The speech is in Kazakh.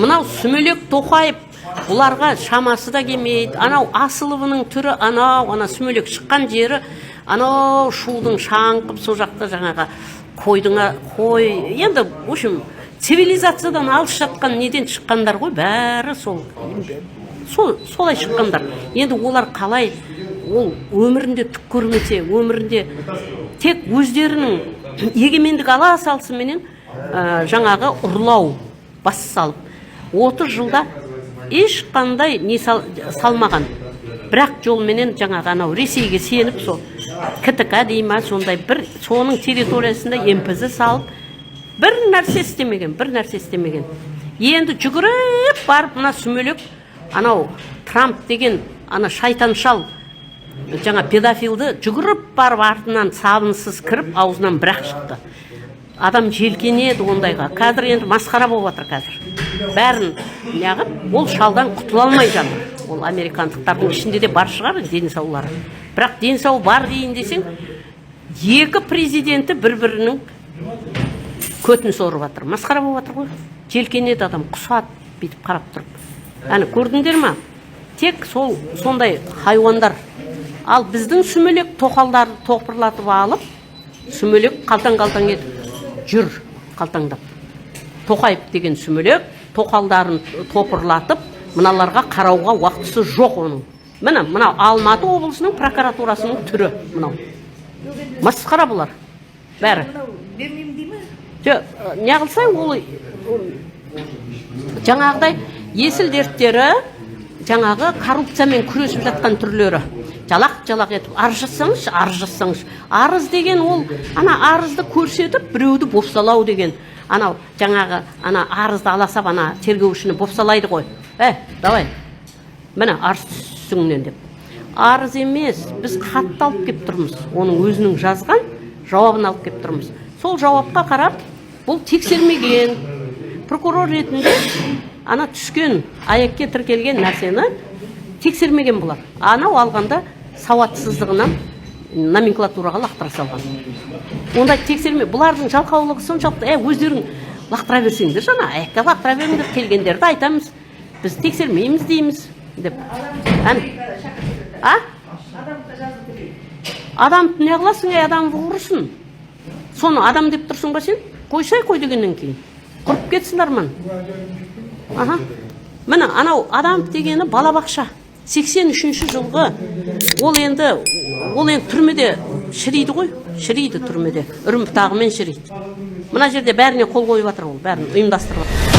мынау Сүмелек Тоқаев бұларға шамасы да келмейді. Анау Асыловының түрі ана Сүмелек шыққан жері анау шудың шаңқып сол жақта жаңағы қой енді в общем цивилизациядан алыс жатқан неден шыққандар ғой, бәрі солай шыққандар. Енді олар қалай ол өмірінде түк көрмесе, өмірінде тек өздерінің егемендік ала салысыменен жаңағы ұрлау бас салып 30 жылда ешқандай не салмаған. Бірақ жолменен жаңағы анау Ресейге сеніп сол КТК дейма сондай бір соның территориясында МПЗ салып бір нәрсе істемеген. Енді жүгіріп барып мына Сүмелек анау Трамп деген ана шайтаншал жаңа педофилді жүгіріп барып артынан сабынсыз кіріп аузынан бірақ шықты. Адам желкенеді ондайға. Қазір енді масқара болып жатыр қазір. Бәрін неғып, ол шалдан құтыла алмай жатыр. Ол американдықтардың ішінде де бар шығар денсаулары. Бірақ денсау бар дейін десең, екі президенті бір-бірінің көтін сорып жатыр. Масқара болып жатыр ғой. Желкенеді адам, құсат бүйтіп қарап тұрып. Әні көрдіңдер ма? Тек сондай хайуандар. Ал біздің Сүмелек тоқалдарды топырлатып алып, Сүмелек қалтаң-қалтаң етіп жүр қалтаңдап. Тоқаев деген Сүмелек тоқалдарын топырлатып, мыналарға қарауға уақытысы жоқ оның. Мына Алматы облысының прокуратурасының түрі мынау. Масқара бұлар. Бәрі. Не қылса ол жаңағыдай есіл дерттері жаңағы коррупциямен күресіп жатқан түрлері. Жалақ етіп арыз жазсаңыз. Арыз деген ол ана арызды көрсетіп біреуді бопсалау деген. Анау жаңағы ана арызды аласап ана тергеушіні бопсалайды ғой. Давай. Міне арыз түсіңнен деп. Арыз емес, біз хатты алып кеп тұрмыз. Оның өзінің жазған жауабын алып кеп тұрмыз. Сол жауапқа қарап, бұл тексермеген прокурор ретінде ана түскен аякке тіркелген нәрсені тексермеген бұлар. Анау алғанда сауатсыздығынан номенклатураға лақтыра салған. Онда тексерме, бұлардың жалқаулығы соншалықты, өздерің лақтыра берсеңдер жаңа, аякқа лақтыра беріңдер, келгендерді айтамыз, біз тексермейміз дейміз деп. Адам не қыласың, адам ұрысын. Соны адам деп тұрсың ба сен? Қой дегеннен кейін. Құрып кетсін арман. Міне анау адам дегені балабақша. 83 жылғы ол енді түрмеде шірейді ғой, шірейді түрмеде, үрім бұтағымен шірейді. Мына жерде бәріне қол қойып жатыр ол, бәрін ұйымдастырып жатыр.